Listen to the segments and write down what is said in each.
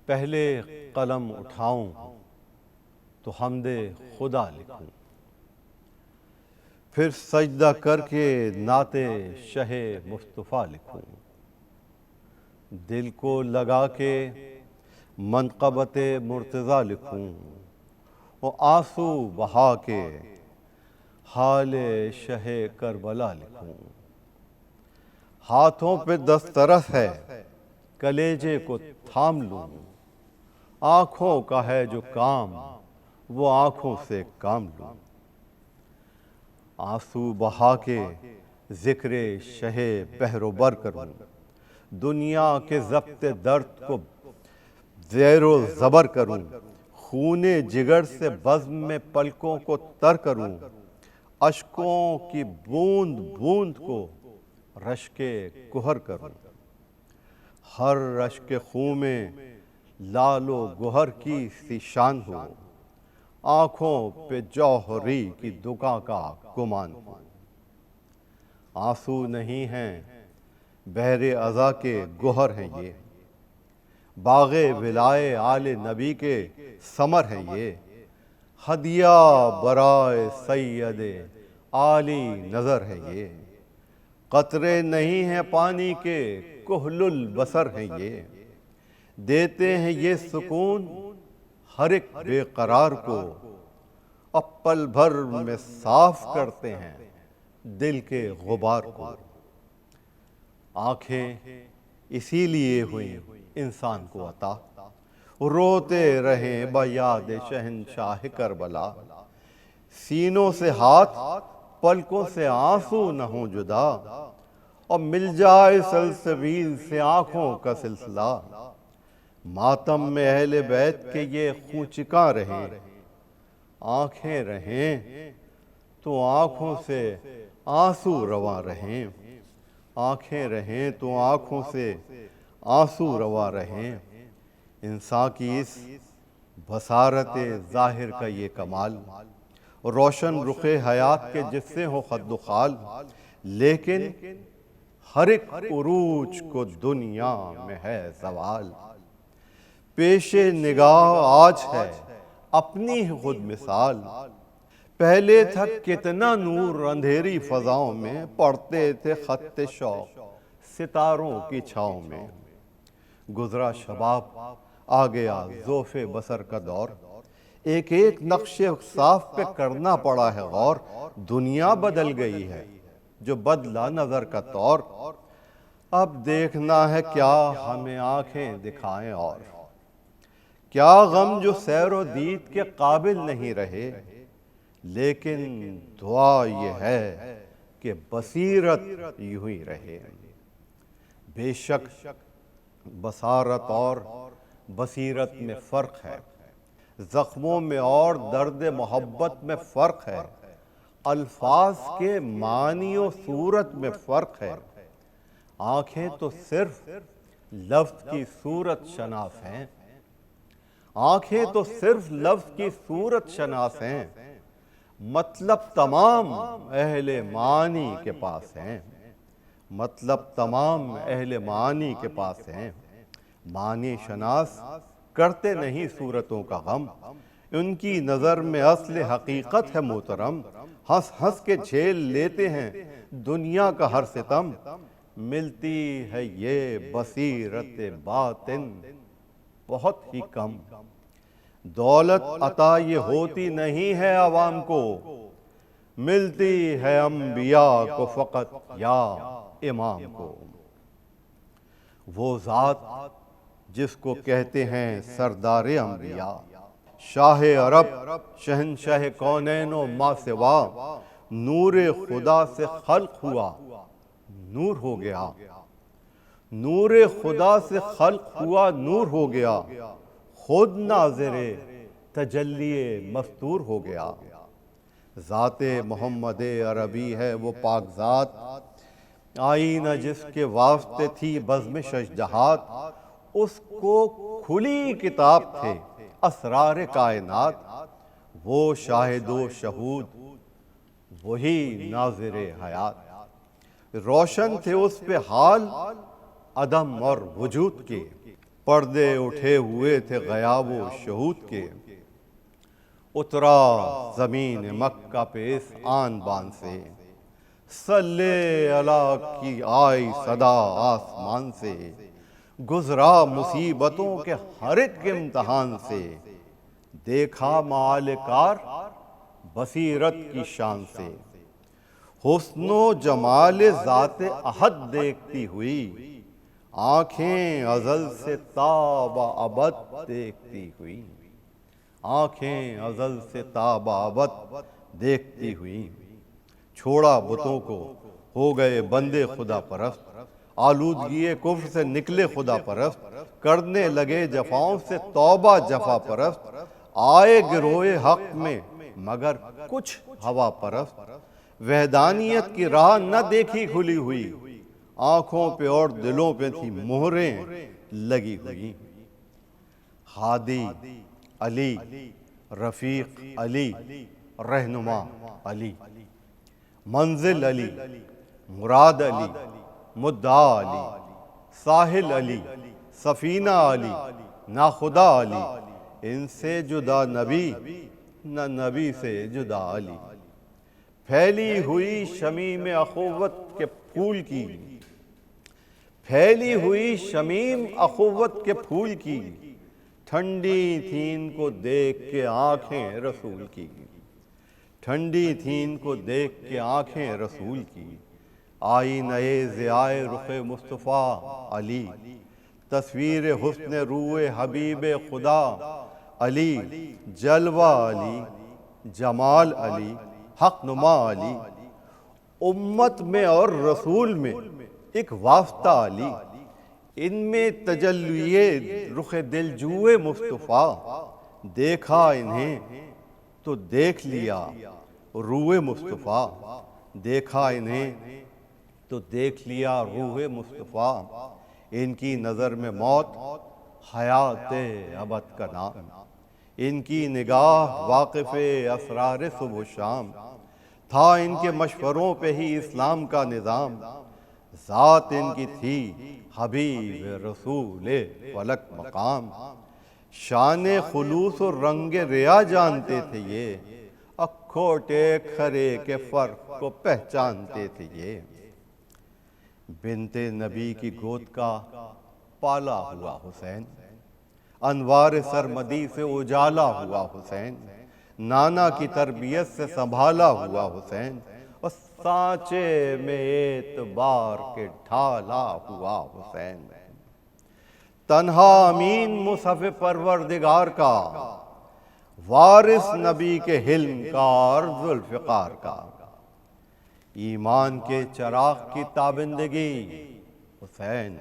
پہلے قلم اٹھاؤں تو حمد خدا لکھوں، پھر سجدہ کر کے نعت شہ مصطفیٰ لکھوں، دل کو لگا کے منقبت مرتضیٰ لکھوں اور آنسو بہا کے حال شہ کربلا لکھوں۔ ہاتھوں پہ دسترس ہے کلیجے کو تھام لوں، آنکھوں کا ہے جو کام وہ آنکھوں سے کام لوں، آنسو بہا کے ذکر شہ بحر و بر کروں، دنیا کے ضبط درد کو زیر و زبر کروں، خون جگر سے بزم میں پلکوں کو تر کروں، اشکوں کی بوند بوند کو رشک گہر کروں، ہر رشک خون میں لال و گہر کی سی شان ہو، آنکھوں پہ جوہری کی دکا کا گمان ہو۔ آنسو نہیں ہیں بحر ازاں کے گوہر ہیں یہ، باغ ولائے آل نبی کے ثمر ہیں یہ، ہدیہ برائے سید عالی نظر ہے یہ، قطرے نہیں ہیں پانی کے کحل البصر ہیں یہ، دیتے ہیں یہ سکون ہر ایک بے قرار کو، اور پل بھر میں صاف کرتے ہیں دل کے غبار کو۔ آنکھیں اسی لیے ہوئیں انسان کو عطا، روتے رہیں بیاد شہنشاہ کربلا، سینوں سے ہاتھ پلکوں سے آنسو نہ ہوں جدا، اور مل جائے سلسبیل سے آنکھوں کا سلسلہ، ماتم میں اہل بیت کے یہ خون چکاں رہیں، آنکھیں رہیں تو آنکھوں سے آنسو رواں رہیں، آنکھیں رہیں تو آنکھوں سے آنسو رواں رہیں۔ انسان کی اس بصارت ظاہر کا یہ کمال، روشن رخ حیات کے جس سے ہو خد و خال، لیکن ہر ایک عروج کو دنیا میں ہے زوال، پیش نگاہ آج ہے اپنی ہی خود مثال، پہلے تھا کتنا نور اندھیری فضاؤں میں، پڑھتے تھے خط شوق ستاروں کی چھاؤں میں، گزرا شباب آ گیا ذوف بصر کا دور، ایک ایک نقش صاف پہ کرنا پڑا ہے غور، دنیا بدل گئی ہے جو بدلا نظر کا طور، اب دیکھنا ہے کیا ہمیں آنکھیں دکھائیں اور، کیا غم جو سیر و دید کے قابل نہیں رہے، لیکن دعا یہ ہے کہ بصیرت یوں ہی رہے۔ بے شک بصارت اور بصیرت میں فرق ہے، زخموں میں اور درد محبت میں فرق ہے، الفاظ کے معنی و صورت میں فرق ہے، آنکھیں تو صرف لفظ کی صورت شناس ہیں، آنکھیں تو صرف لفظ کی صورت شناس ہیں، مطلب تمام اہل معنی کے پاس ہیں، مطلب تمام اہل معنی کے پاس ہیں، معنی شناس کرتے نہیں صورتوں کا غم، ان کی نظر میں اصل حقیقت ہے محترم، ہنس ہنس کے جھیل لیتے ہیں دنیا کا ہر ستم، ملتی ہے یہ بصیرت باطن بہت ہی کم، دولت عطا یہ ہوتی نہیں ہے عوام کو، ملتی ہے انبیاء کو فقط یا امام کو۔ وہ ذات جس کو کہتے ہیں سردار انبیاء، شاہ عرب شہنشاہ کونین و ما سوا، نور خدا سے خلق ہوا نور ہو گیا، نور خدا سے خلق ہوا نور ہو گیا، خود ناظر تجلی مستور ہو گیا، ذات محمد عربی ہے وہ پاک ذات، آئینہ جس کے واسطے تھی بزم شجاعت، اس کو کھلی کتاب تھے اسرار کائنات، وہ شاہد و شہود وہی ناظر حیات، روشن تھے اس پہ حال عدم اور وجود کے، پردے اٹھے ہوئے تھے غیاب و شہود کے، اترا زمین مکہ پہ اس آن بان سے، صلی اللہ کی آئی صدا آسمان سے، گزرا مصیبتوں کے ہر ایک امتحان سے، دیکھا معال کار بصیرت کی شان سے، حسن و جمال ذات احد دیکھتی ہوئی، آنکھیں ازل سے تا ابد دیکھتی ہوئی، آنکھیں ازل سے تا ابد دیکھتی ہوئی، چھوڑا بتوں کو ہو گئے بندے خدا پرست، آلودگی کفر سے نکلے خدا پرست، کرنے لگے جفاؤں سے توبہ جفا پرست، آئے گروہ حق میں مگر کچھ ہوا پرست، وحدانیت کی راہ نہ دیکھی کھلی ہوئی، آنکھوں پہ اور دلوں پہ تھی مہریں لگی ہوئی، ہادی علی، رفیق علی، رہنما علی، منزل علی، مراد علی، مدعا علی، ساحل علی، سفینہ علی، ناخدا علی، ان سے جدا نبی نہ نبی سے جدا علی، پھیلی ہوئی شمیم اخوت کے پھول کی، پھیلی ہوئی شمیم اخوت کے پھول کی، ٹھنڈی تھی ان کو دیکھ کے آنکھیں رسول کی، ٹھنڈی تھی ان کو دیکھ کے آنکھیں رسول کی، آئی نئے ضیائے رخ مصطفیٰ علی، تصویر حسن روح حبیب خدا علی، جلوہ علی، جمال علی، حق نما علی، امت میں اور رسول میں ایک واسطہ علی، ان میں تجلی رخ دلجوئے مصطفیٰ، دیکھا انہیں تو دیکھ لیا روح مصطفیٰ، دیکھا انہیں تو دیکھ لیا روح مصطفیٰ، ان کی نظر میں موت حیات ابد کا نام، ان کی نگاہ واقف اسرار صبح و شام، تھا ان کے مشوروں پہ ہی اسلام کا نظام، ذات ان کی تھی حبیب رسول فلک مقام، شان خلوص و رنگ ریا جانتے تھے یہ، اکھوٹے کھرے کے فرق کو پہچانتے تھے یہ، بنت نبی کی گود کا پالا ہوا حسین، انوار سرمدی سے اجالا ہوا حسین، نانا کی تربیت سے سنبھالا ہوا حسین، اور سانچے میں اعتبار کے ڈھالا ہوا حسین، تنہا امین مصحف پروردگار کا، وارث نبی کے حلم کا اور ذوالفقار کا، ایمان کے چراغ کی تابندگی حسین،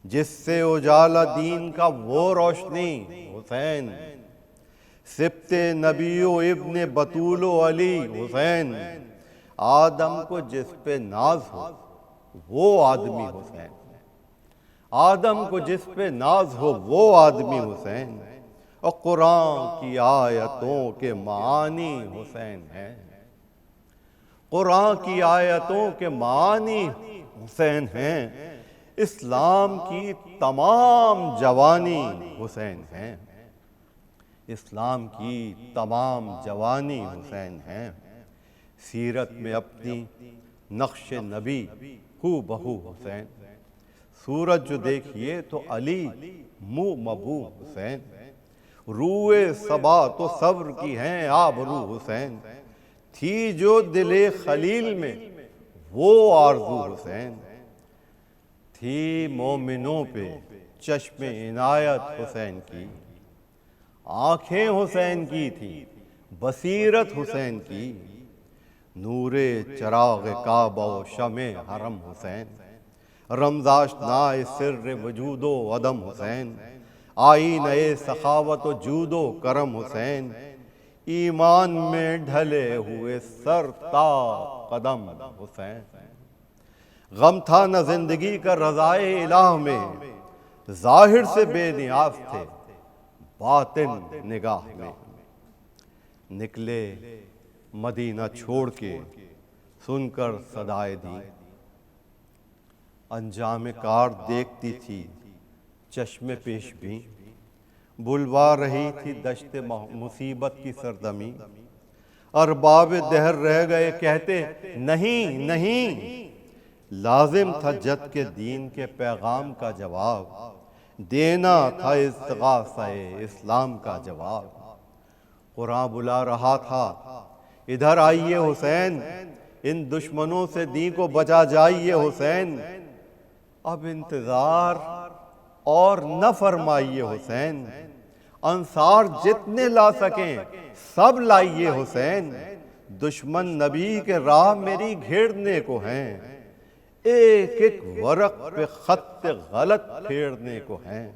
جس سے اجالا دین کا وہ روشنی حسین، سبط نبی و ابن بطول و علی حسین، آدم کو جس پہ ناز ہو وہ آدمی حسین، آدم کو جس پہ ناز ہو وہ آدمی حسین، اور قرآن کی آیتوں کے معانی حسین ہیں، قرآن کی آیتوں کے معانی حسین ہیں، اسلام کی تمام جوانی حسین ہیں، اسلام کی تمام جوانی حسین ہیں، سیرت میں اپنی نقش نبی ہو بہو حسین، سورج جو دیکھیے تو علی منہ مبو حسین، روح صبا تو صبر کی ہیں آبرو حسین، تھی جو دل خلیل میں وہ آرزو حسین، تھی مومنوں پہ چشم عنایت حسین کی، آنکھیں حسین کی تھی بصیرت حسین کی، نور چراغ کعبہ و شمع حرم حسین، رمزاشنا سر وجود و عدم حسین، آئینہ سخاوت و جود و کرم حسین، ایمان میں ڈھلے ہوئے سر تا قدم حسین، غم تھا نہ زندگی کا رضائے الہ میں، ظاہر سے بے نیاز تھے باطن نگاہ میں، نکلے مدینہ چھوڑ کے سن کر صدائے دی، انجام کار دیکھتی تھی چشم پیش بھی بلوا رہی تھی دشت مصیبت کی سردمی، ارباب دہر رہ گئے کہتے نہیں نہیں، لازم تھا جد کے دین کے پیغام کا جواب، دینا تھا استغاثہ اسلام کا جواب۔ قرآن بلا رہا تھا ادھر آئیے حسین، ان دشمنوں سے دین کو بچا جائیے حسین، اب انتظار اور نہ فرمائیے حسین، انصار جتنے لا سکیں سب لائیے حسین، دشمن نبی کے راہ میری گھیرنے کو ہیں، ایک ایک ورق پہ خط غلط پھیرنے کو ہیں۔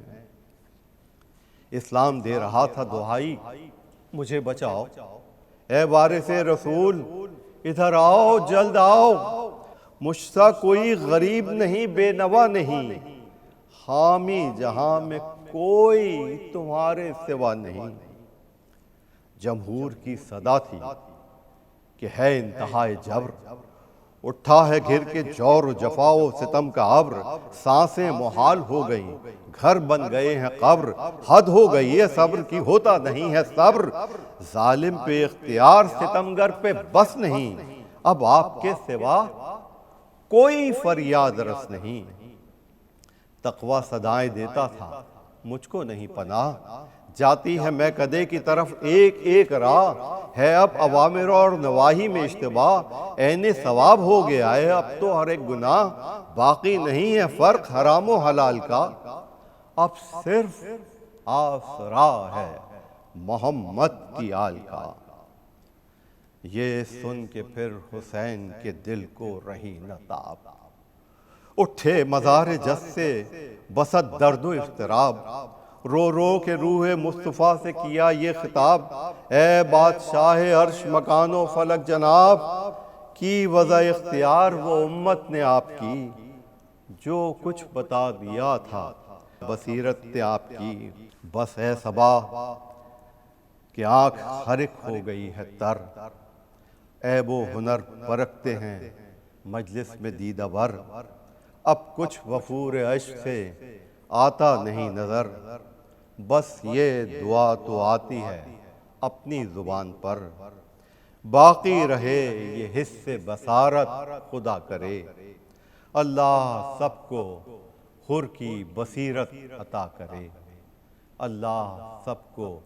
اسلام دے رہا تھا دہائی مجھے بچاؤ، اے وارث رسول ادھر آؤ جلد آؤ، مجھ سا کوئی غریب نہیں بے نوا نہیں، حامی جہاں میں کوئی تمہارے سوا نہیں۔ جمہور کی صدا تھی کہ ہے انتہائے جبر، اٹھا ہے گھر کے جور و جفا و ستم کا ابر، سانسیں محال ہو گئیں گھر بن گئے ہیں قبر، حد ہو گئی ہے صبر کی ہوتا نہیں ہے صبر، ظالم پہ اختیار ستمگر پہ بس نہیں، اب آپ کے سوا کوئی فریاد رس نہیں۔ تقوی صدائیں دیتا تھا مجھ کو نہیں پناہ، جاتی ہے میں کدے کی طرف ایک ایک راہ، ہے اب اوامر اور نواہی میں اشتباہ، عین ثواب ہو گیا ہے اب تو ہر ایک گناہ، باقی نہیں ہے فرق حرام و حلال کا، اب صرف آسرا ہے محمد کی آل کا۔ یہ سن کے پھر حسین کے دل کو رہی نہ تاب، اٹھے مزار جس سے بسط درد و اضطراب، رو رو کے روح مصطفیٰ سے کیا یہ خطاب، اے بادشاہ عرش مکان و فلک جناب، کی وضع اختیار وہ امت نے آپ کی، جو کچھ بتا دیا تھا بصیرت نے آپ کی، بس اے صبا کہ آنکھ خرک ہو گئی ہے تر، عیب و ہنر پرکھتے ہیں مجلس میں دیدہ ور، اب کچھ وفور عشق سے آتا نہیں نظر، بس یہ دعا تو آتی ہے اپنی زبان پر، باقی رہے یہ حس بصارت خدا کرے، اللہ سب کو حر کی بصیرت عطا کرے، اللہ سب کو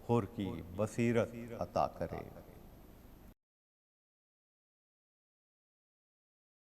حر کی بصیرت عطا کرے۔